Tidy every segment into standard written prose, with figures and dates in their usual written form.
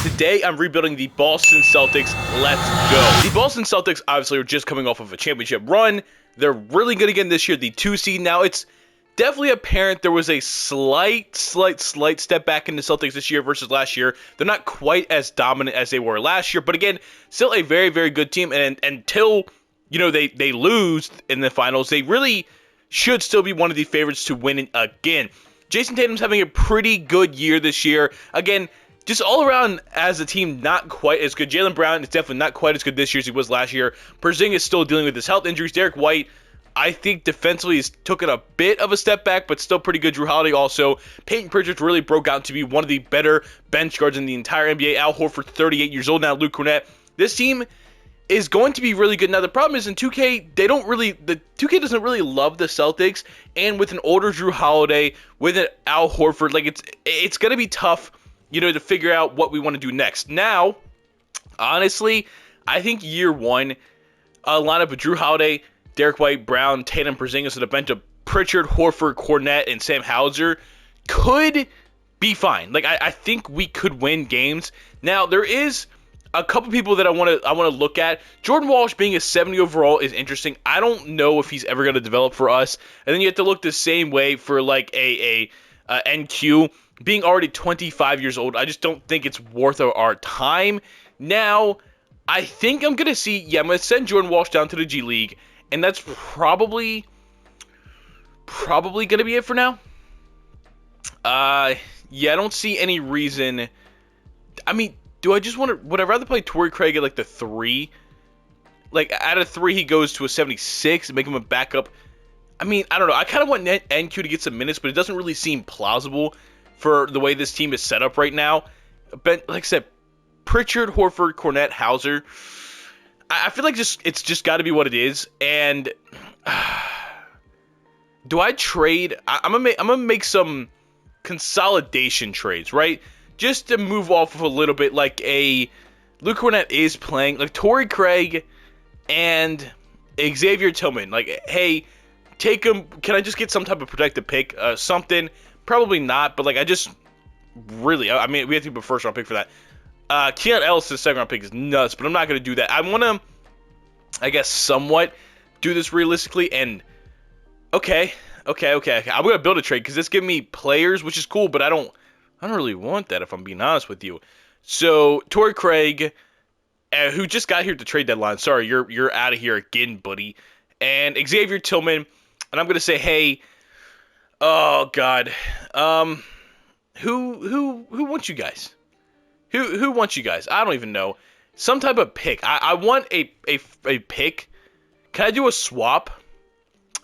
Today, I'm rebuilding the Boston Celtics. Let's go. The Boston Celtics obviously are just coming off of a championship run. They're really good again this year, the 2 seed. Now, it's definitely apparent there was a slight step back in the Celtics this year versus last year. They're not quite as dominant as they were last year, but again, still a very, very good team. And until, they lose in the finals, they really should still be one of the favorites to win it again. Jason Tatum's having a pretty good year this year. Again, just all around as a team, not quite as good. Jaylen Brown is definitely not quite as good this year as he was last year. Porzingis is still dealing with his health injuries. Derek White, I think defensively has taken a bit of a step back, but still pretty good. Drew Holiday also. Peyton Pritchard really broke out to be one of the better bench guards in the entire NBA. Al Horford, 38 years old now. Luke Cornett. This team is going to be really good. Now, the problem is in 2K, the 2K doesn't really love the Celtics, and with an older Drew Holiday, with an Al Horford, it's going to be tough, to figure out what we want to do next. Now, honestly, I think year one, a lineup of Drew Holiday, Derek White, Brown, Tatum, Porzingis, and a bench of Pritchard, Horford, Cornett, and Sam Hauser could be fine. I think we could win games. Now, there is a couple people that I want to look at. Jordan Walsh being a 70 overall is interesting. I don't know if he's ever going to develop for us. And then you have to look the same way for a NQ being already 25 years old. I just don't think it's worth our time. Now, I think I'm going to I'm going to send Jordan Walsh down to the G League, and that's probably going to be it for now. I don't see any reason. I mean, would I rather play Torrey Craig at the 3? Out of 3, he goes to a 76 and make him a backup. I mean, I don't know. I kind of want NQ to get some minutes, but it doesn't really seem plausible for the way this team is set up right now. But like I said, Pritchard, Horford, Cornett, Hauser. I feel like it's just got to be what it is. And do I trade? I'm gonna make some consolidation trades, right? Just to move off of a little bit, Luke Cornett is playing, Torrey Craig and Xavier Tillman. Hey, take him. Can I just get some type of protected pick? Something. Probably not, but we have to keep a first round pick for that. Keon Ellis' second round pick is nuts, but I'm not going to do that. I want to, I guess, somewhat do this realistically, and okay. I'm going to build a trade, because it's giving me players, which is cool, but I don't really want that, if I'm being honest with you. So, Torrey Craig, who just got here at the trade deadline. Sorry, you're out of here again, buddy. And Xavier Tillman, and I'm going to say, hey, oh, God. Who wants you guys? Who wants you guys? I don't even know. Some type of pick. I want a pick. Can I do a swap?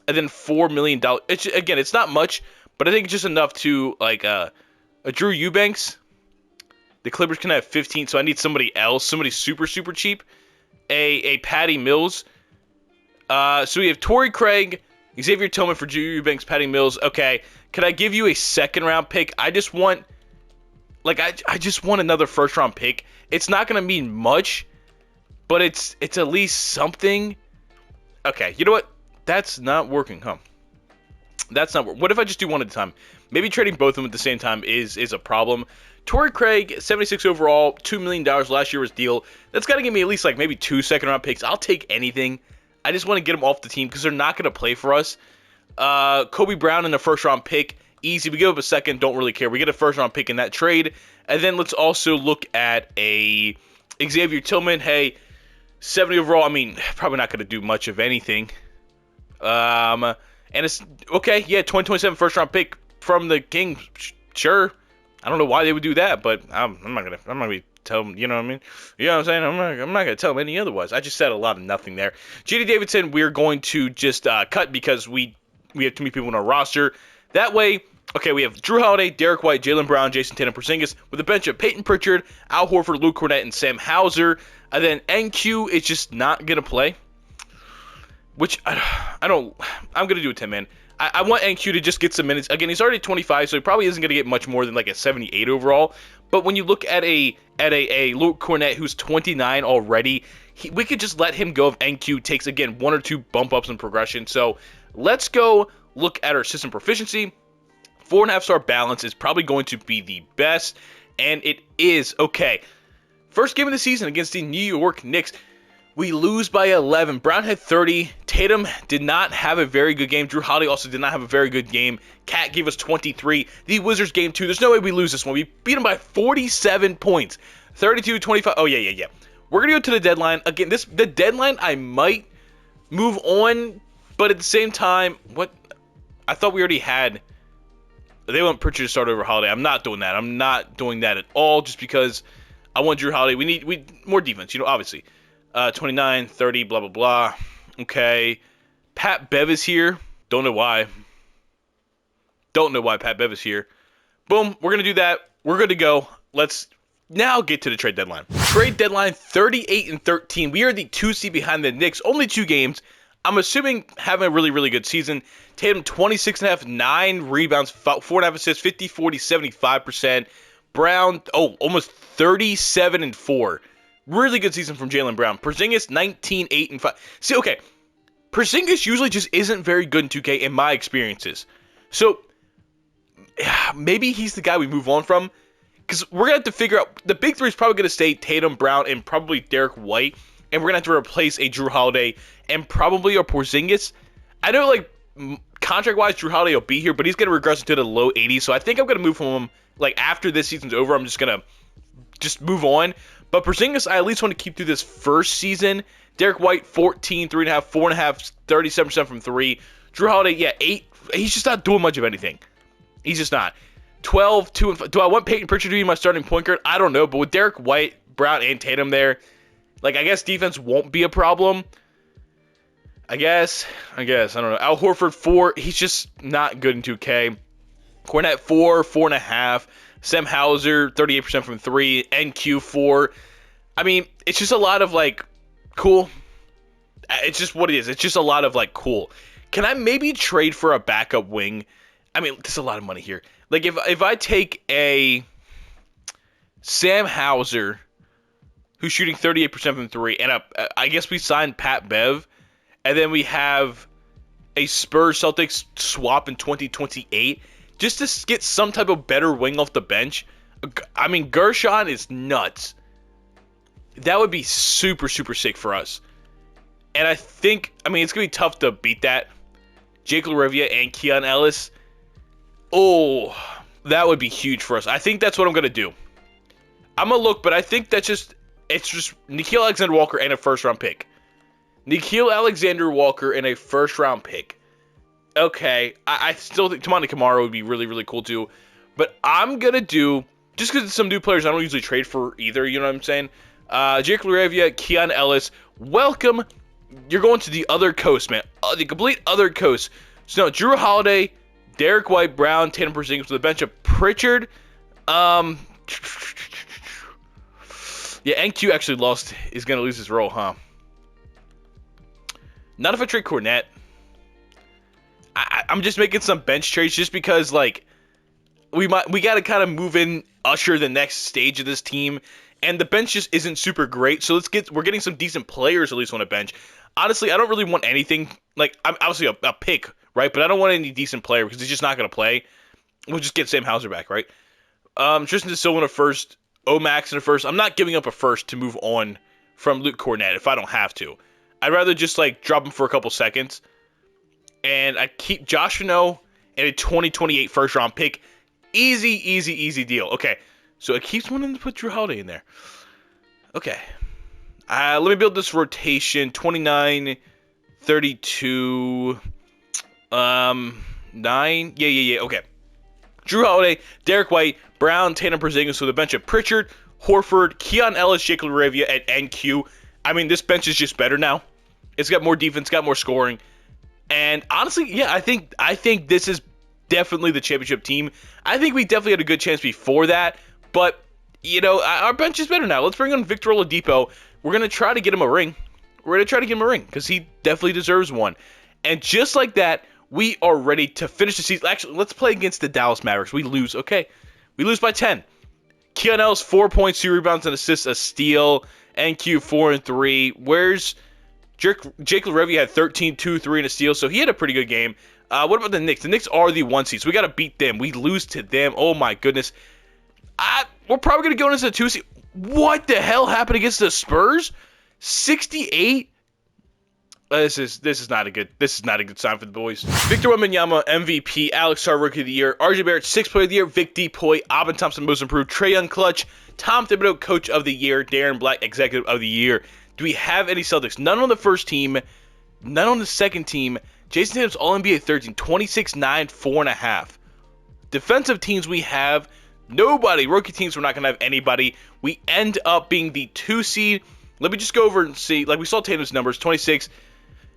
And then $4 million. It's not much, but I think it's just enough to, a Drew Eubanks. The Clippers can have 15, so I need somebody else. Somebody super, super cheap. A Patty Mills. So we have Torrey Craig, Xavier Tillman for Drew Eubanks, Patty Mills. Okay, can I give you a second-round pick? I just want, I just want another first-round pick. It's not going to mean much, but it's at least something. Okay, you know what? That's not working, huh? That's not working. What if I just do one at a time? Maybe trading both of them at the same time is a problem. Torrey Craig, 76 overall, $2 million last year was deal. That's got to give me at least maybe 2 second-round picks. I'll take anything. I just want to get them off the team because they're not going to play for us. Kobe Brown in the first-round pick, easy. We give up a second, don't really care. We get a first-round pick in that trade. And then let's also look at a Xavier Tillman. Hey, 70 overall. I mean, probably not going to do much of anything. And it's okay. Yeah, 2027 first-round pick from the Kings. Sure. I don't know why they would do that, but I'm not gonna be tell them, you know what I mean? You know what I'm saying? I'm not gonna tell them any otherwise. I just said a lot of nothing there. JD Davidson, we're going to just cut because we have too many people on our roster. That way, okay, we have Drew Holiday, Derek White, Jaylen Brown, Jason Tatum, Porzingis, with a bench of Peyton Pritchard, Al Horford, Luke Cornett, and Sam Hauser. And then NQ is just not gonna play, which I don't. I'm gonna do a 10-man. I want NQ to just get some minutes. Again, he's already 25, so he probably isn't going to get much more than a 78 overall. But when you look at a Luke Cornett who's 29 already, we could just let him go if NQ takes, again, 1 or 2 bump ups in progression. So let's go look at our system proficiency. 4.5-star balance is probably going to be the best, and it is. Okay, First game of the season against the New York Knicks. We lose by 11. Brown had 30. Tatum did not have a very good game. Jrue Holiday also did not have a very good game. Cat gave us 23. The Wizards game 2. There's no way we lose this one. We beat them by 47 points. 32-25. Oh, yeah. We're going to go to the deadline. Again, the deadline, I might move on. But at the same time, what? I thought we already had. They want Pritchard to start over Holiday. I'm not doing that. I'm not doing that at all just because I want Jrue Holiday. We need more defense, obviously. 29, 30, blah, blah, blah. Okay. Pat Bev is here. Don't know why. Don't know why Pat Bev is here. Boom. We're going to do that. We're good to go. Let's now get to the trade deadline. Trade deadline 38-13. We are the 2 seed behind the Knicks. Only 2 games. I'm assuming having a really, really good season. Tatum 26.5, 9 rebounds, 4.5 assists, 50, 40, 75%. Brown, almost 37-4. Really good season from Jaylen Brown. Porzingis, 19, 8, and 5. See, okay. Porzingis usually just isn't very good in 2K in my experiences. So, maybe he's the guy we move on from. Because we're going to have to figure out, the big 3 is probably going to stay Tatum, Brown, and probably Derek White. And we're going to have to replace a Jrue Holiday and probably a Porzingis. I know, contract-wise, Jrue Holiday will be here, but he's going to regress into the low 80s. So I think I'm going to move from him, after this season's over, I'm just going to move on. But Porzingis, I at least want to keep through this first season. Derek White, 14, 3.5, 4.5, 37% from 3. Jrue Holiday, 8. He's just not doing much of anything. He's just not. 12, 2, and 5. Do I want Peyton Pritchard to be my starting point guard? I don't know. But with Derek White, Brown, and Tatum there, I guess defense won't be a problem. I guess. I don't know. Al Horford, 4. He's just not good in 2K. Cornette, 4, 4.5. Sam Hauser, 38% from 3. NQ, 4. I mean, it's just a lot of, cool. It's just what it is. It's just a lot of, cool. Can I maybe trade for a backup wing? I mean, there's a lot of money here. If I take a Sam Hauser, who's shooting 38% from 3, and I guess we signed Pat Bev, and then we have a Spurs Celtics swap in 2028, just to get some type of better wing off the bench. I mean, Gershon is nuts. That would be super, super sick for us. And I think, it's going to be tough to beat that. Jake LaRivia and Keon Ellis. Oh, that would be huge for us. I think that's what I'm going to do. I'm going to look, but I think it's just Nickeil Alexander-Walker and a first-round pick. Nickeil Alexander-Walker and a first-round pick. Okay, I still think Tamani Kamara would be really, really cool too. But I'm going to do, just because it's some new players I don't usually trade for either, you know what I'm saying? Jake LaRivia, Keon Ellis, welcome. You're going to the other coast, man. The complete other coast. So now, Jrue Holiday, Derek White, Brown, Tatum Porzingis with a bench of Pritchard. Yeah, NQ actually is going to lose his role, huh? Not if I trade Cornette. I'm just making some bench trades just because, we got to kind of move in, usher the next stage of this team. And the bench just isn't super great, so we're getting some decent players at least on a bench. Honestly, I don't really want anything, I'm obviously a pick, right? But I don't want any decent player because he's just not going to play. We'll just get Sam Hauser back, right? Tristan DeSilva in a first, Omax in a first. I'm not giving up a first to move on from Luke Cornette if I don't have to. I'd rather just, drop him for a couple seconds. And I keep Josh Renault and a 2028 first-round pick. Easy deal. Okay. So it keeps wanting to put Jrue Holiday in there. Okay. Let me build this rotation. 29, 32, 9. Yeah. Okay. Jrue Holiday, Derek White, Brown, Tatum Porzingis with a bench of Pritchard, Horford, Keon Ellis, Jake LaRivia, and NQ. I mean, this bench is just better now. It's got more defense, got more scoring. And honestly, yeah, I think this is definitely the championship team. I think we definitely had a good chance before that. But, our bench is better now. Let's bring on Victor Oladipo. We're going to try to get him a ring. Because he definitely deserves one. And just like that, we are ready to finish the season. Actually, let's play against the Dallas Mavericks. We lose. Okay. We lose by 10. Keon Ellis, 4 points, 2 rebounds, and assists, a steal. NQ, 4 and 3. Where's Jake LaRivia had 13, 2, 3, and a steal. So he had a pretty good game. What about the Knicks? The Knicks are the 1 seed. So we got to beat them. We lose to them. Oh, my goodness. We're probably going to go into the 2 seed. What the hell happened against the Spurs? 68? This is not a good sign for the boys. Victor Wembanyama, MVP. Alex Sarr, Rookie of the Year. RJ Barrett, 6th Player of the Year. Vic Depoy, Aubin Thompson, Most Improved. Trae Young, Clutch. Tom Thibodeau, Coach of the Year. Darren Black, Executive of the Year. Do we have any Celtics? None on the first team. None on the second team. Jason Tatum's All-NBA 13, 26, 9, 4.5. Defensive teams we have nobody. Rookie teams, we're not going to have anybody. We end up being the 2 seed. Let me just go over and see. Like, we saw Tatum's numbers, 26,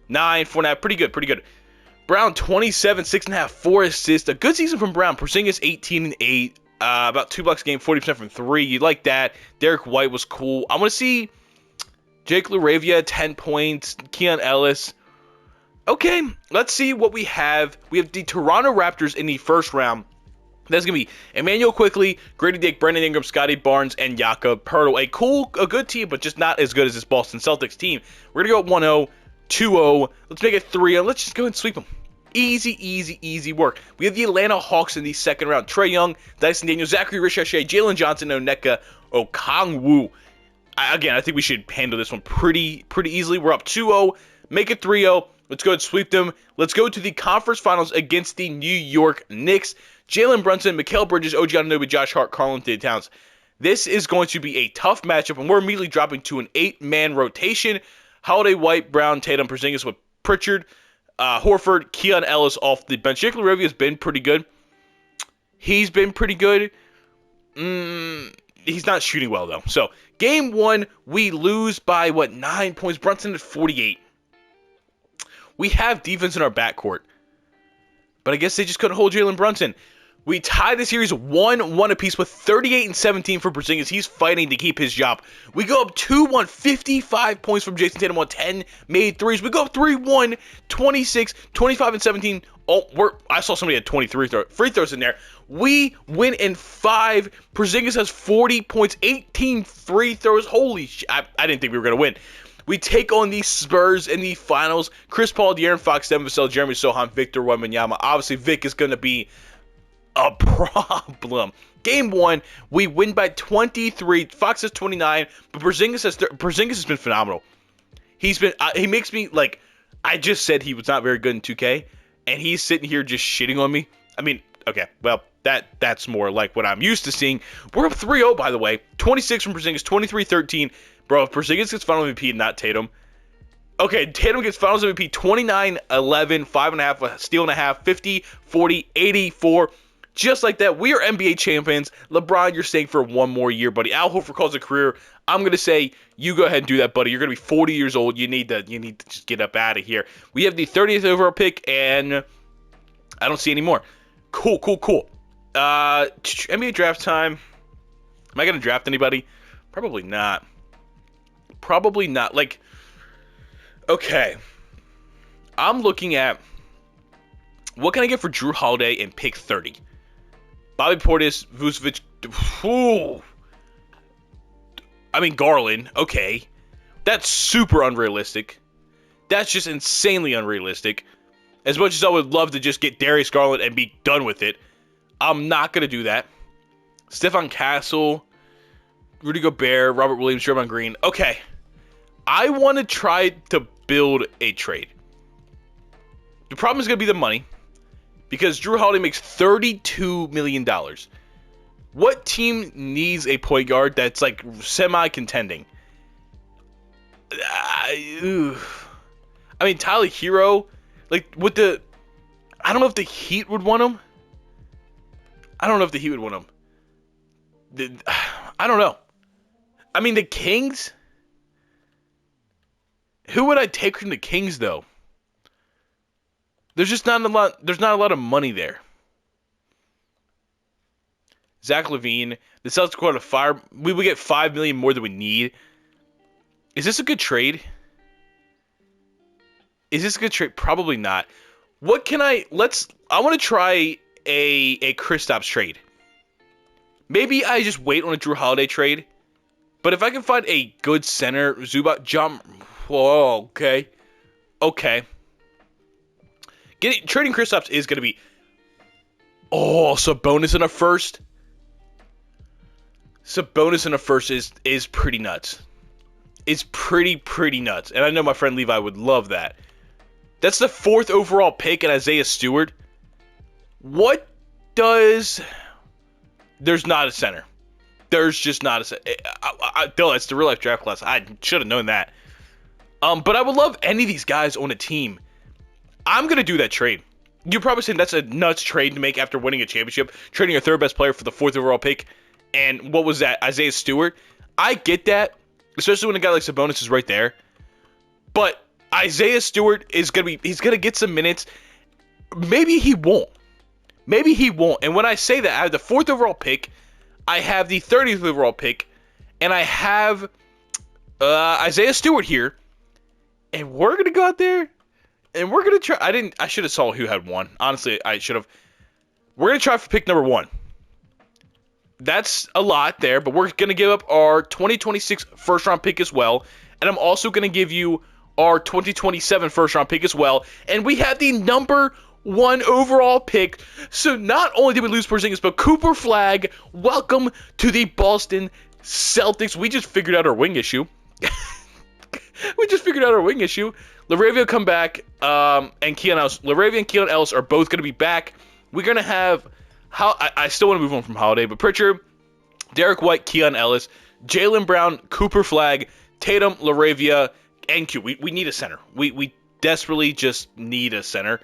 9, 4.5. Pretty good, pretty good. Brown, 27, 6.5, 4 assists. A good season from Brown. Porzingis, 18 and 8. About 2 blocks a game, 40% from 3. You like that. Derek White was cool. I want to see Jake LaRavia, 10 points. Keon Ellis. Okay, let's see what we have. We have the Toronto Raptors in the first round. That's going to be Emmanuel Quickley, Grady Dick, Brandon Ingram, Scotty Barnes, and Jakob Poeltl. A good team, but just not as good as this Boston Celtics team. We're going to go 1-0, 2-0. Let's make it 3-0. Let's just go ahead and sweep them. Easy, easy, easy work. We have the Atlanta Hawks in the second round. Trae Young, Dyson Daniels, Zachary Ricochet, Jalen Johnson, Onyeka Okongwu. Again, I think we should handle this one pretty easily. We're up 2-0. Make it 3-0. Let's go ahead and sweep them. Let's go to the conference finals against the New York Knicks. Jalen Brunson, Mikal Bridges, OG Anunoby, Josh Hart, Karl-Anthony Towns. This is going to be a tough matchup, and we're immediately dropping to an 8-man rotation. Holiday, White, Brown, Tatum, Porzingis with Pritchard, Horford, Keon Ellis off the bench. Jake LaRavia has been pretty good. He's been pretty good. He's not shooting well, though. So, game 1, we lose by, 9 points. Brunson at 48. We have defense in our backcourt, but I guess they just couldn't hold Jalen Brunson. We tie the series 1-1 apiece with 38 and 17 for Porzingis. He's fighting to keep his job. We go up 2-1, 55 points from Jason Tatum on 10 made threes. We go up 3-1, 26, 25 and 17. I saw somebody had 23 free throws in there. We win in 5. Porzingis has 40 points, 18 free throws. Holy shit. I didn't think we were going to win. We take on the Spurs in the finals. Chris Paul, De'Aaron Fox, Devin Vassell, Jeremy Sohan, Victor Wembanyama. Obviously, Vic is going to be a problem. Game 1, we win by 23. Fox has 29, but Porzingis has been phenomenal. He makes me, like, I just said he was not very good in 2K, and he's sitting here just shitting on me. I mean, okay, well, that's more like what I'm used to seeing. We're up 3-0, by the way. 26 from Porzingis, 23-13. Bro, if Porzingis gets Finals MVP, not Tatum. Okay, Tatum gets Finals MVP, 29, 11, 5.5, a steal and a half, 50, 40, 84. Just like that, we are NBA champions. LeBron, you're staying for one more year, buddy. Al Horford calls a career. I'm going to say, you go ahead and do that, buddy. You're going to be 40 years old. You need to just get up out of here. We have the 30th overall pick, and I don't see any more. Cool. NBA draft time. Am I going to draft anybody? Probably not. Like, okay. I'm looking at what can I get for Drew Holiday in pick 30? Bobby Portis, Vucevic. I mean, Garland. Okay. That's super unrealistic. That's just insanely unrealistic. As much as I would love to just get Darius Garland and be done with it, I'm not going to do that. Stephon Castle, Rudy Gobert, Robert Williams, Draymond Green. Okay. I want to try to build a trade. The problem is going to be the money, because Drew Holiday makes $32 million. What team needs a point guard that's like semi-contending? I mean, Tyler Hero, like with the, I don't know if the Heat would want him. I don't know. I mean, the Kings. Who would I take from the Kings, though? There's not a lot of money there. Zach LaVine, the Celtics go to fire. We would get $5 million more than we need. Is this a good trade? Probably not. I want to try a Kristaps trade. Maybe I just wait on a Drew Holiday trade. But if I can find a good center, Zubac, John. Whoa, okay. Trading Kristaps is going to be. Oh, Sabonis in a first. Sabonis in a first is pretty nuts. It's pretty nuts. And I know my friend Levi would love that. That's the 4th overall pick in Isaiah Stewart. What does... There's not a center. There's just not a center. Bill, it's the real life draft class. I should have known that. But I would love any of these guys on a team. I'm going to do that trade. You're probably saying that's a nuts trade to make after winning a championship. Trading your 3rd best player for the 4th overall pick. And what was that? Isaiah Stewart? I get that. Especially when a guy like Sabonis is right there. But Isaiah Stewart is he's gonna get some minutes. Maybe he won't. And when I say that, I have the 4th overall pick, I have the 30th overall pick, and I have Isaiah Stewart here. And we're gonna go out there and we're gonna try. I should have saw who had won. Honestly, I should have. We're gonna try for pick number 1. That's a lot there, but we're going to give up our 2026 first-round pick as well, and I'm also going to give you our 2027 first-round pick as well, and we have the number 1 overall pick. So not only did we lose Porzingis, but Cooper Flagg, welcome to the Boston Celtics. We just figured out our wing issue. LaRavia come back, and Keon Ellis. LaRavia and Keon Ellis are both going to be back. We're going to have... I still want to move on from Holiday, but Pritchard, Derek White, Keon Ellis, Jaylen Brown, Cooper Flagg, Tatum, LaRavia, and Q. We need a center. We desperately just need a center,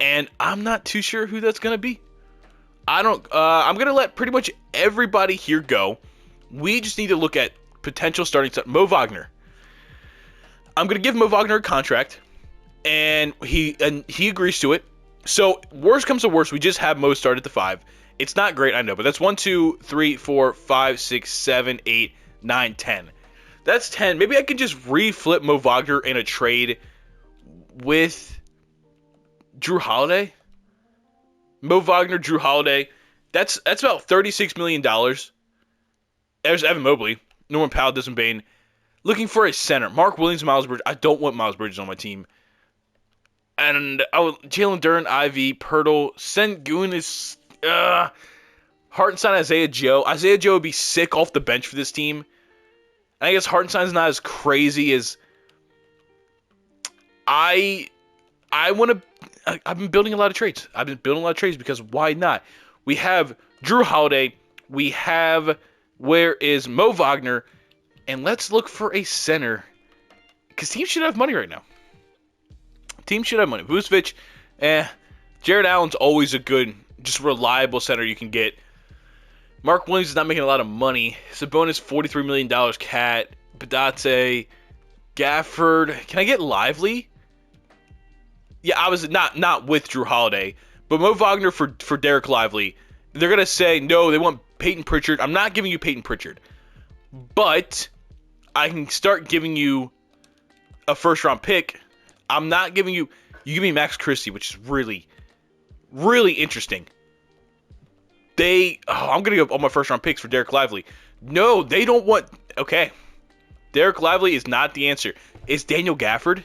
and I'm not too sure who that's going to be. I'm going to let pretty much everybody here go. We just need to look at potential starting center. Mo Wagner. I'm going to give Mo Wagner a contract, and he agrees to it. So, worst comes to worst, we just have Mo start at the 5. It's not great, I know, but that's 1, 2, 3, 4, 5, 6, 7, 8, 9, 10. That's 10. Maybe I can just reflip Mo Wagner in a trade with Drew Holiday. Mo Wagner, Drew Holiday. That's about $36 million. There's Evan Mobley, Norman Powell, Desmond Bane. Looking for a center. Mark Williams, Miles Bridges. I don't want Miles Bridges on my team. And Jalen Duren, Ivy, Pirtle, Sengun is Hartenstein, Isaiah Joe. Isaiah Joe would be sick off the bench for this team. And I guess Hartenstein's not as crazy as I want to. I've been building a lot of trades. Because why not? We have Drew Holiday. We have where is Mo Wagner, and let's look for a center because teams should have money right now. Vucevic, Jared Allen's always a good, just reliable center you can get. Mark Williams is not making a lot of money. Sabonis, $43 million. Cat, Badate, Gafford. Can I get Lively? Yeah, I was not with Drew Holiday, but Mo Wagner for Derek Lively. They're gonna say no. They want Peyton Pritchard. I'm not giving you Peyton Pritchard, but I can start giving you a first round pick. I'm not giving you. You give me Max Christie, which is really, really interesting. I'm gonna go all my first round picks for Derek Lively. No, they don't want. Okay, Derek Lively is not the answer. Is Daniel Gafford?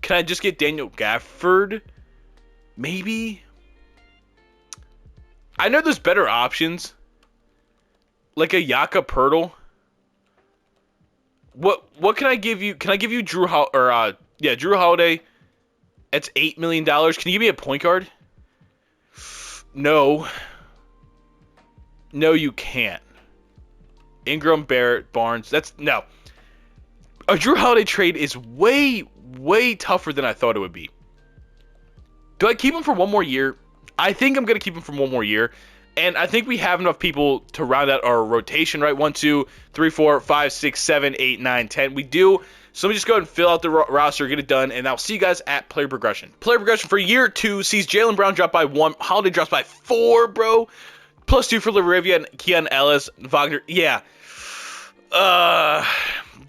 Can I just get Daniel Gafford? Maybe. I know there's better options, like a Yaka Pirtle. What can I give you? Can I give you Drew Holiday? That's $8 million. Can you give me a point guard? No. No, you can't. Ingram, Barrett, Barnes. No. A Drew Holiday trade is way, way tougher than I thought it would be. Do I keep him for one more year? I think I'm going to keep him for one more year. And I think we have enough people to round out our rotation, right? 1, 2, 3, 4, 5, 6, 7, 8, 9, 10. We do. So let me just go ahead and fill out the roster, get it done, and I'll see you guys at player progression. Player progression for year 2 sees Jaylen Brown drop by 1. Holiday drops by 4, bro. +2 for LaRavia and Keon Ellis. Wagner, yeah.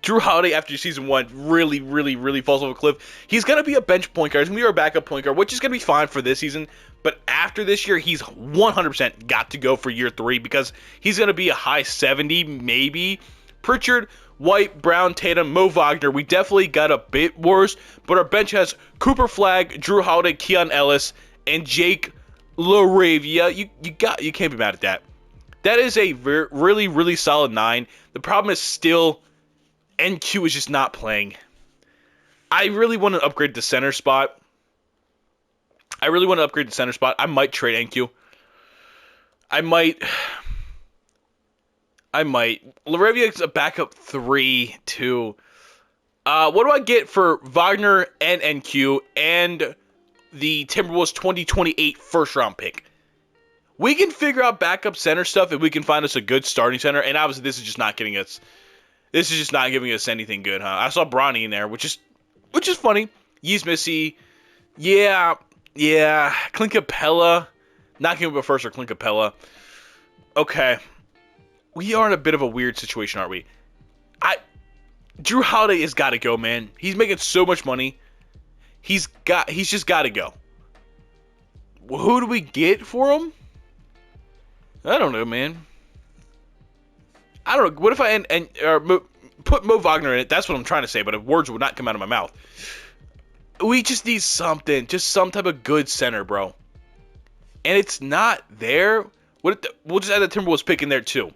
Drew Holiday after season 1 really, really, really falls off a cliff. He's going to be a bench point guard. He's going to be our backup point guard, which is going to be fine for this season. But after this year, he's 100% got to go for year 3 because he's going to be a high 70, maybe. Pritchard, White, Brown, Tatum, Mo Wagner. We definitely got a bit worse, but our bench has Cooper Flagg, Drew Holiday, Keon Ellis, and Jake LaRavia. You can't be mad at that. That is a really, really solid 9. The problem is still NQ is just not playing. I really want to upgrade the center spot. I might trade NQ. I might. Larevia's a backup 3, too. What do I get for Wagner and NQ and the Timberwolves 2028 first-round pick? We can figure out backup center stuff if we can find us a good starting center, and obviously this is just not giving us anything good, huh? I saw Bronny in there, which is funny. Yeez Missy. Yeah. Clint Capella. Not giving up a first or Clint Capella. Okay. We are in a bit of a weird situation, aren't we? Drew Holiday has got to go, man. He's making so much money. He's just got to go. Well, who do we get for him? I don't know, man. I don't know. What if I put Mo Wagner in it? That's what I'm trying to say, but words would not come out of my mouth. We just need something. Just some type of good center, bro. And it's not there. We'll just add the Timberwolves pick in there, too.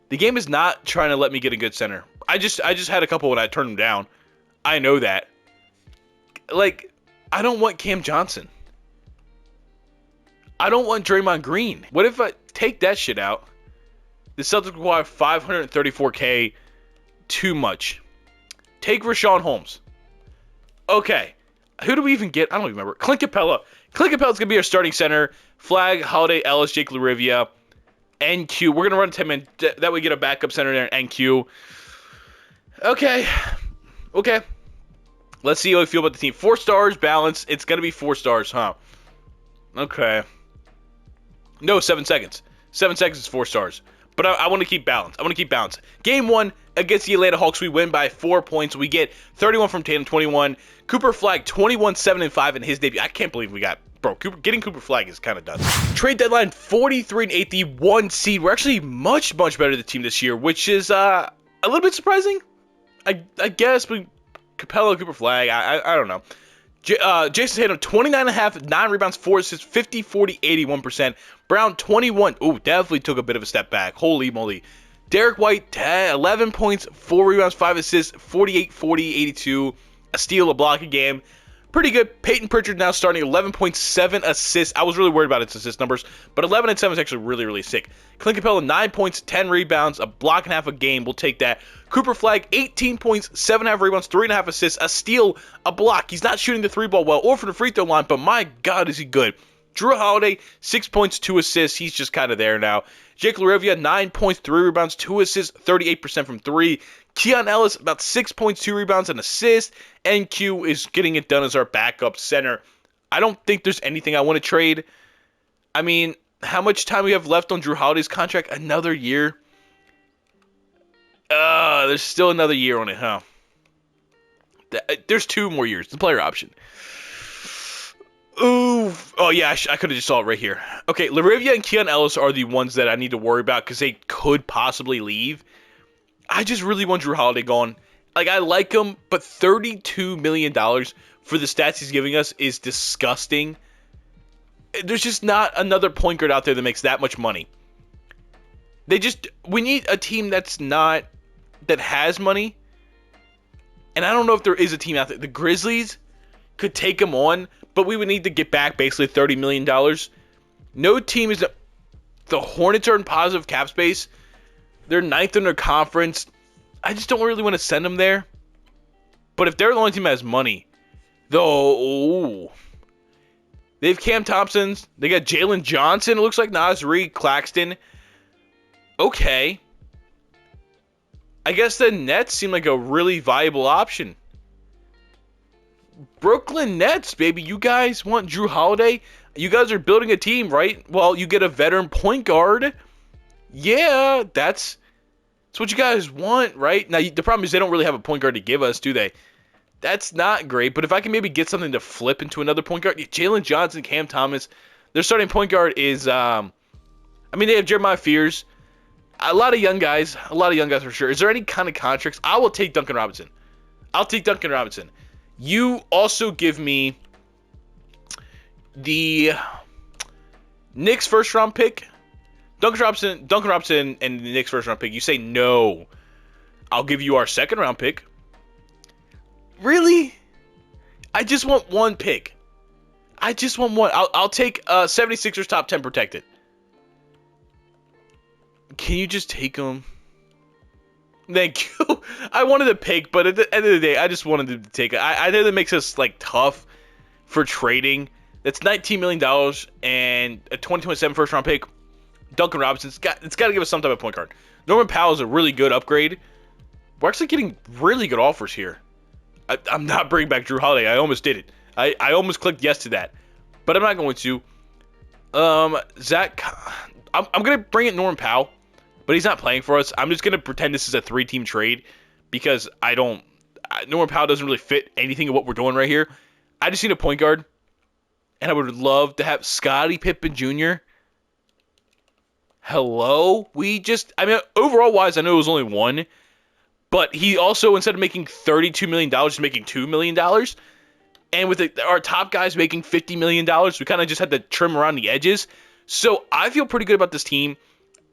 The game is not trying to let me get a good center. I just had a couple when I turned them down. I know that. Like, I don't want Cam Johnson. I don't want Draymond Green. What if I take that shit out? The Celtics require $534K. Too much. Take Rashawn Holmes. Okay. Who do we even get? I don't even remember. Clint Capella. Clint Capella's going to be our starting center. Flag, Holiday, Ellis, Jake LaRivia. NQ. We're going to run 10-man. That way we get a backup center there. NQ. Okay. Let's see how we feel about the team. 4 stars, balance. It's going to be 4 stars, huh? Okay. No, 7 seconds. 7 seconds is 4 stars. But I want to keep balance. Game 1 against the Atlanta Hawks, we win by 4 points. We get 31 from Tatum, 21. Cooper Flag, 21, 7, and 5 in his debut. I can't believe we got... Bro, getting Cooper Flag is kind of done. Trade deadline, 43 and 8, the 1 seed. We're actually much, much better than the team this year, which is a little bit surprising. I guess, but Capella, Cooper Flag, I don't know. Jason Tatum, 29.5, 9 rebounds, 4 assists, 50, 40, 81%. Brown, 21. Ooh, definitely took a bit of a step back. Holy moly. Derek White, 11 points, 4 rebounds, 5 assists, 48, 40, 82. A steal, a block, a game. Pretty good. Peyton Pritchard now starting 11.7 assists. I was really worried about its assist numbers, but 11 and 7 is actually really, really sick. Clint Capella, 9 points, 10 rebounds, a block and a half a game. We'll take that. Cooper Flag, 18 points, 7.5 rebounds, 3.5 assists, a steal, a block. He's not shooting the 3-ball well or from the free throw line, but my God, is he good. Drew Holiday, 6 points, 2 assists. He's just kind of there now. Jake LaRivia, 9 points, 3 rebounds, 2 assists, 38% from 3. Keon Ellis, about 6 points, 2 rebounds, and assist. NQ is getting it done as our backup center. I don't think there's anything I want to trade. I mean, how much time we have left on Drew Holiday's contract? Another year? There's still another year on it, huh? There's 2 more years. The player option. Ooh. Oh, yeah, I could have just saw it right here. Okay, LaRivia and Keon Ellis are the ones that I need to worry about because they could possibly leave. I just really want Drew Holiday gone. Like, I like him, but $32 million for the stats he's giving us is disgusting. There's just not another point guard out there that makes that much money. We need a team that has money. And I don't know if there is a team out there. The Grizzlies could take him on, but we would need to get back basically $30 million. No team is... The Hornets are in positive cap space. They're 9th in their conference. I just don't really want to send them there. But if they're the only team that has money, though, they have Cam Thompson. They got Jalen Johnson. It looks like Naz Reid, Claxton. Okay. I guess the Nets seem like a really viable option. Brooklyn Nets, baby. You guys want Drew Holiday? You guys are building a team, right? Well, you get a veteran point guard. Yeah, that's what you guys want, right? Now, the problem is they don't really have a point guard to give us, do they? That's not great, but if I can maybe get something to flip into another point guard, Jalen Johnson, Cam Thomas, their starting point guard is, they have Jeremiah Fears, a lot of young guys for sure. Is there any kind of contracts? I will take Duncan Robinson. I'll take Duncan Robinson. You also give me the Knicks first round pick, Duncan Robinson, and the Knicks first round pick. You say no. I'll give you our second round pick. Really? I just want one pick. I just want one. I'll take 76ers top 10 protected. Can you just take them? Thank you. I wanted to pick, but at the end of the day, I just wanted to take it. I know that makes us like tough for trading. That's $19 million and a 2027 first round pick. Duncan Robinson's got to give us some type of point guard. Norman Powell is a really good upgrade. We're actually getting really good offers here. I'm not bringing back Drew Holiday. I almost did it. I almost clicked yes to that, but I'm not going to. Zach, I'm gonna bring in Norman Powell, but he's not playing for us. I'm just gonna pretend this is a 3-team trade because Norman Powell doesn't really fit anything of what we're doing right here. I just need a point guard, and I would love to have Scottie Pippen Jr. Hello? Overall wise, I know it was only one, but he also, instead of making $32 million, is making $2 million. And with our top guys making $50 million, we kind of just had to trim around the edges. So I feel pretty good about this team.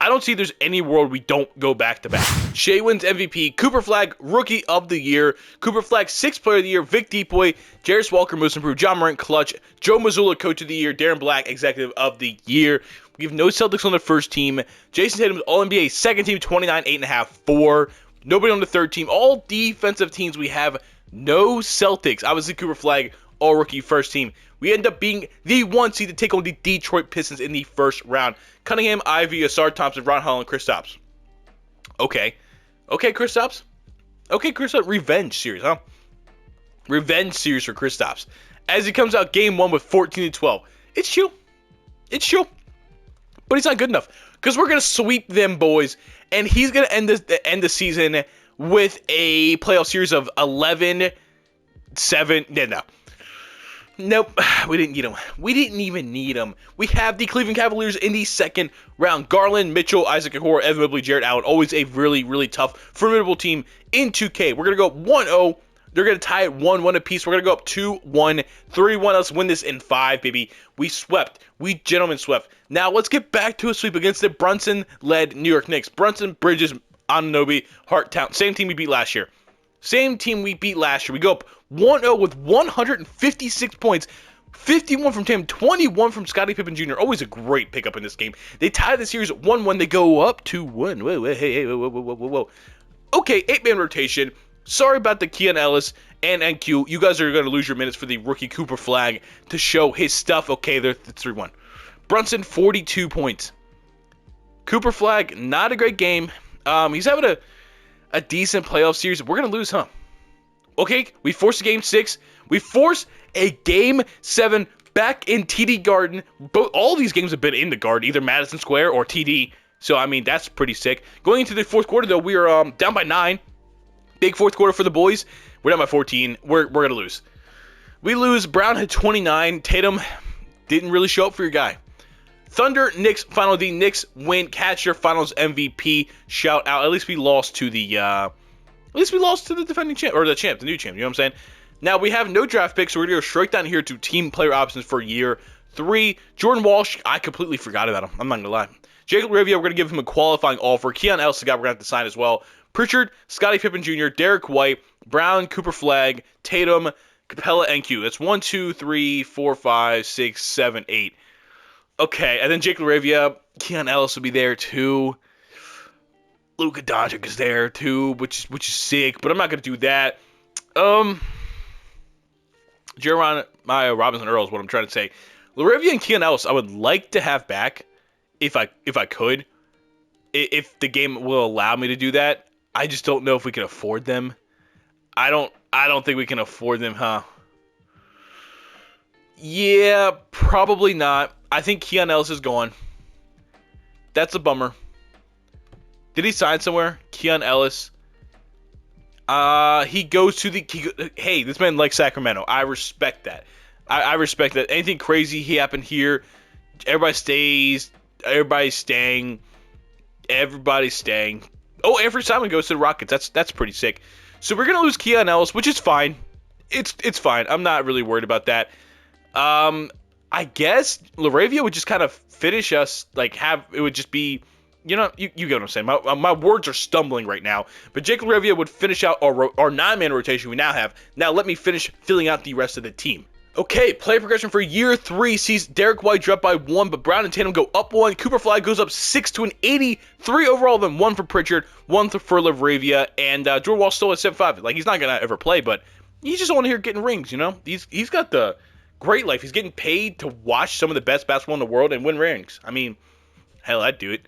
I don't see there's any world we don't go back-to-back. Shea wins MVP. Cooper Flagg, Rookie of the Year. Cooper Flagg, 6th Player of the Year. Vic Deepoy, Jarris Walker, Most Improved. John Morant, Clutch. Joe Mazzulla, Coach of the Year. Darren Black, Executive of the Year. We have no Celtics on the first team. Jason Tatum, All-NBA, second team, 29, 8.5, 4. Nobody on the third team. All defensive teams we have. No Celtics. Obviously, Cooper Flagg, All-Rookie, first team. We end up being the 1 seed to take on the Detroit Pistons in the first round. Cunningham, Ivy, Asar Thompson, Ron Holland, Kristaps. Okay, Kristaps. Revenge series, huh? Revenge series for Kristaps. As he comes out game 1 with 14-12. It's chill. But he's not good enough. Because we're going to sweep them boys. And he's going to end the season with a playoff series of 11-7. No. Nope, we didn't need him. We didn't even need him. We have the Cleveland Cavaliers in the second round. Garland, Mitchell, Isaac Okoro, Evan Mobley, Jarrett Allen. Always a really, really tough, formidable team in 2K. We're going to go 1-0. They're going to tie it 1-1 apiece. We're going to go up 2-1, 3-1. Let's win this in 5, baby. We swept. We gentlemen swept. Now, let's get back to a sweep against the Brunson-led New York Knicks. Brunson, Bridges, Anunoby, Hart, Town. Same team we beat last year. We go up 1-0 with 156 points, 51 from Tatum, 21 from Scottie Pippen Jr. Always a great pickup in this game. They tie the series at 1-1. They go up 2-1. Whoa. Okay, 8-man rotation. Sorry about the Keon Ellis and NQ. You guys are going to lose your minutes for the rookie Cooper Flagg to show his stuff. Okay, it's 3-1. Brunson, 42 points. Cooper Flagg, not a great game. He's having a decent playoff series. We're going to lose, huh? Okay, we forced a game 6. We forced a game 7 back in TD Garden. All these games have been in the Garden, either Madison Square or TD. So, I mean, that's pretty sick. Going into the fourth quarter, though, we are down by 9. Big fourth quarter for the boys. We're down by 14. We're going to lose. We lose. Brown had 29. Tatum didn't really show up for your guy. Thunder, Knicks, Final D. Knicks win. Catch your Finals MVP. Shout out. At least we lost to the defending champ, or the new champ. You know what I'm saying? Now, we have no draft picks, so we're going to go straight down here to team player options for year 3. Jordan Walsh, I completely forgot about him. I'm not going to lie. Jacob Ravia, we're going to give him a qualifying offer. Keon Ellis, the guy we're going to have to sign as well. Pritchard, Scottie Pippen Jr., Derek White, Brown, Cooper Flagg, Tatum, Capella, NQ. That's 1, 2, 3, 4, 5, 6, 7, 8. Okay, and then Jake Laravia, Keon Ellis will be there too. Luka Doncic is there too, which is sick, but I'm not gonna do that. Jeremiah Robinson Earl is what I'm trying to say. Laravia and Keon Ellis, I would like to have back if I could, if the game will allow me to do that. I just don't know if we can afford them. I don't think we can afford them, huh? Yeah, probably not. I think Keon Ellis is gone. That's a bummer. Did he sign somewhere? Keon Ellis. He goes to hey, this man likes Sacramento. I respect that. I respect that. Anything crazy happened here, everybody's staying. Oh, Anthony Simon goes to the Rockets. That's pretty sick. So we're gonna lose Keon Ellis, which is fine. It's fine. I'm not really worried about that. I guess Laravia would just kind of finish us, like, it would just be, you get what I'm saying. My words are stumbling right now. But Jake Laravia would finish out our 9-man rotation we now have. Now let me finish filling out the rest of the team. Okay, player progression for year 3 sees Derek White drop by 1, but Brown and Tatum go up 1. Cooper Flag goes up 6 to an 83 overall, then 1 for Pritchard, 1 for Laravia, and Jordan Wall still at 7-5. Like, he's not going to ever play, but he's just on here getting rings, He's got the great life. He's getting paid to watch some of the best basketball in the world and win rings. I mean, hell, I'd do it.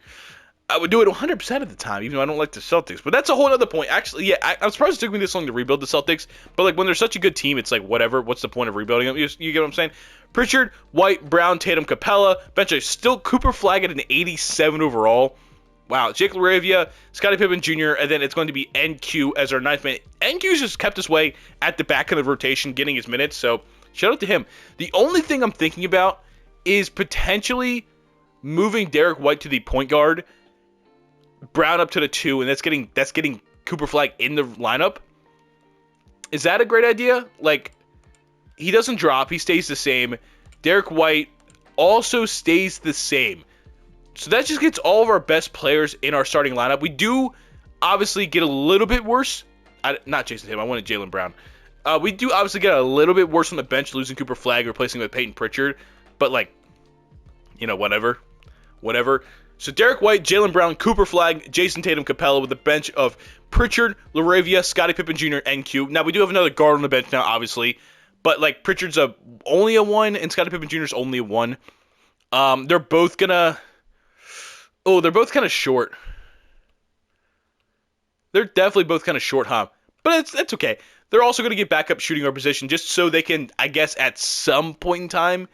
I would do it 100% of the time, even though I don't like the Celtics. But that's a whole other point. Actually, yeah, I'm surprised it took me this long to rebuild the Celtics. But, like, when they're such a good team, it's like, whatever. What's the point of rebuilding them? You get what I'm saying? Pritchard, White, Brown, Tatum, Capella. Bench still Cooper Flag at an 87 overall. Wow. Jake Laravia, Scottie Pippen Jr., and then it's going to be NQ as our 9th man. NQ's just kept his way at the back of the rotation, getting his minutes. So, shout out to him. The only thing I'm thinking about is potentially moving Derek White to the point guard, Brown up to the 2, and that's getting Cooper Flag in the lineup. Is that a great idea? Like, he doesn't drop, he stays the same. Derek White also stays the same. So that just gets all of our best players in our starting lineup. We do obviously get a little bit worse. Not Jason Tatum, I wanted Jaylen Brown. We do obviously get a little bit worse on the bench, losing Cooper Flag, replacing him with Peyton Pritchard. But, like, whatever. So Derek White, Jaylen Brown, Cooper Flag, Jason Tatum, Capella with a bench of Pritchard, Laravia, Scottie Pippen Jr., NQ. Now, we do have another guard on the bench now, obviously. But, like, Pritchard's only a 1, and Scottie Pippen Jr. is only a 1. They're both kind of short. They're definitely both kind of short, huh? But that's okay. They're also going to get back up shooting our position just so they can, I guess, at some point in time,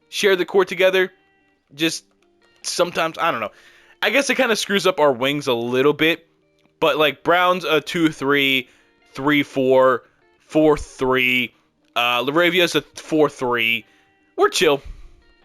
share the court together. Just sometimes, I don't know. I guess it kind of screws up our wings a little bit. But, like, Brown's a 2-3, 3-4, 4-3. Laravia's a 4-3. We're chill.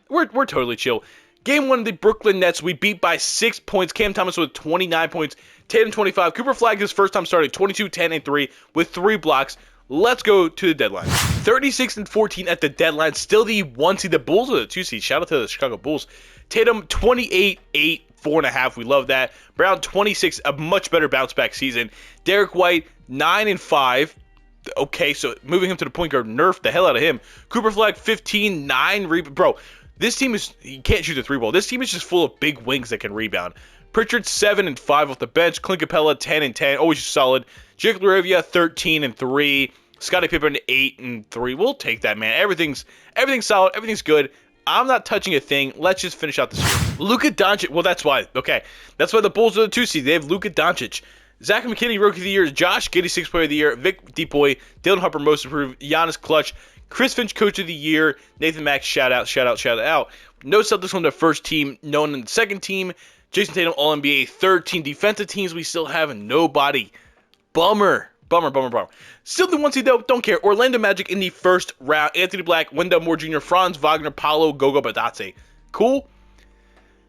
We're totally chill. Game 1 of the Brooklyn Nets, we beat by 6 points. Cam Thomas with 29 points, Tatum 25. Cooper Flag his first time starting 22, 10, and 3 with 3 blocks. Let's go to the deadline. 36-14 at the deadline. Still the 1 seed. The Bulls are the 2 seed. Shout out to the Chicago Bulls. Tatum 28, 8, 4.5. We love that. Brown 26, a much better bounce back season. Derek White 9 and 5. Okay, so moving him to the point guard, nerfed the hell out of him. Cooper Flag 15, 9 rebound. Bro, this team you can't shoot the 3-ball. This team is just full of big wings that can rebound. Pritchard 7 and 5 off the bench. Clint Capella 10 and 10, always solid. Jake Laravia 13 and 3. Scottie Pippen 8 and 3. We'll take that, man. Everything's solid. Everything's good. I'm not touching a thing. Let's just finish out this year. Luka Doncic. Well, that's why. Okay, that's why the Bulls are the 2 seed. They have Luka Doncic. Zach McKinney, Rookie of the Year. Josh Giddey, 6th Player of the Year. Vic Depoy, Dylan Harper, Most Improved. Giannis Clutch. Chris Finch, Coach of the Year. Nathan Mack, shout out. No Celtics on the first team. No one in the second team. Jason Tatum, All-NBA. Third team. Defensive teams, we still have nobody. Bummer. Still the 1 seed, though. Don't care. Orlando Magic in the first round. Anthony Black, Wendell Moore Jr., Franz Wagner, Paolo, Gogo Badate. Cool.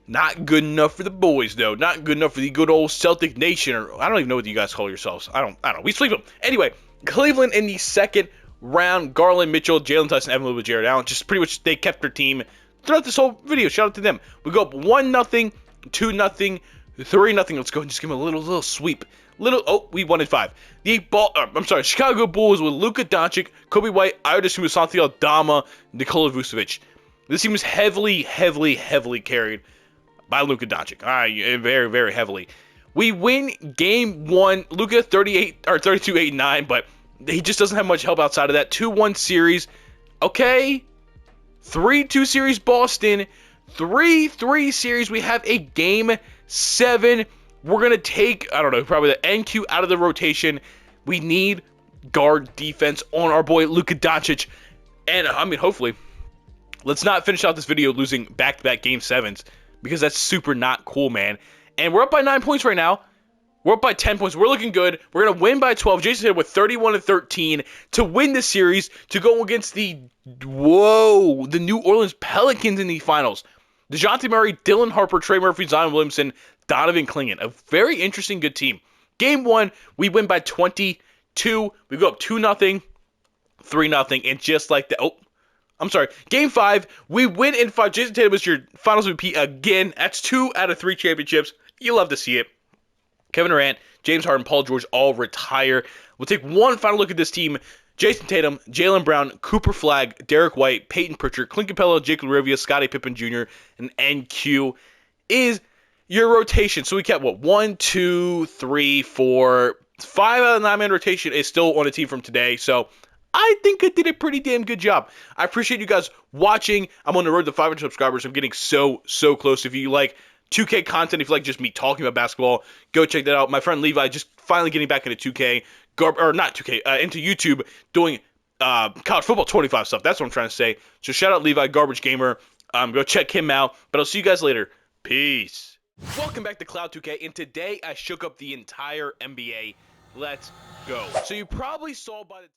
Not good enough for the boys, though. Not good enough for the good old Celtic Nation. Or I don't even know what you guys call yourselves. I don't. We sweep them. Anyway, Cleveland in the second round. Garland, Mitchell, Jalen Tyson, Evan Lewis, Jared Allen. Just pretty much they kept their team throughout this whole video. Shout out to them. We go up 1-0, 2-0, 3-0. Let's go and just give them a little sweep. We won in 5. Chicago Bulls with Luka Doncic, Kobe White, Ayodesu Santi Aldama, Nikola Vucevic. This team is heavily carried by Luka Doncic. All right, very, very heavily. We win game 1. Luka 32, 8, 9, but he just doesn't have much help outside of that. 2-1 series. Okay. 3-2 series Boston. 3-3 series. We have a game 7. We're going to take, probably the NQ out of the rotation. We need guard defense on our boy Luka Doncic. And, hopefully, let's not finish out this video losing back-to-back Game 7s because that's super not cool, man. And we're up by 9 points right now. We're up by 10 points. We're looking good. We're going to win by 12. Jason Tatum with 31 and 13 to win the series to go against the New Orleans Pelicans in the finals. DeJounte Murray, Dylan Harper, Trey Murphy, Zion Williamson, Donovan Clingan. A very interesting, good team. Game 1, we win by 22. We go up 2-0, 3-0, and just like that. I'm sorry, Game 5, we win in 5. Jason Tatum is your Finals MVP again. That's 2 out of 3 championships. You love to see it. Kevin Durant, James Harden, Paul George all retire. We'll take one final look at this team. Jason Tatum, Jaylen Brown, Cooper Flagg, Derek White, Peyton Pritchard, Clint Capella, Jake Rivia, Scottie Pippen Jr., and NQ is your rotation. So we kept, 1, 2, 3, 4, 5 out of the 9-man rotation is still on a team from today. So I think I did a pretty damn good job. I appreciate you guys watching. I'm on the road to 500 subscribers. I'm getting so close. If you like 2K content, if you like just me talking about basketball, go check that out. My friend Levi just finally getting back into 2K, or not 2K, into YouTube, doing college football 25 stuff. That's what I'm trying to say. So shout out Levi, Garbage Gamer. Go check him out. But I'll see you guys later. Peace. Welcome back to Cloud 2K, and today I shook up the entire NBA. Let's go. So you probably saw by the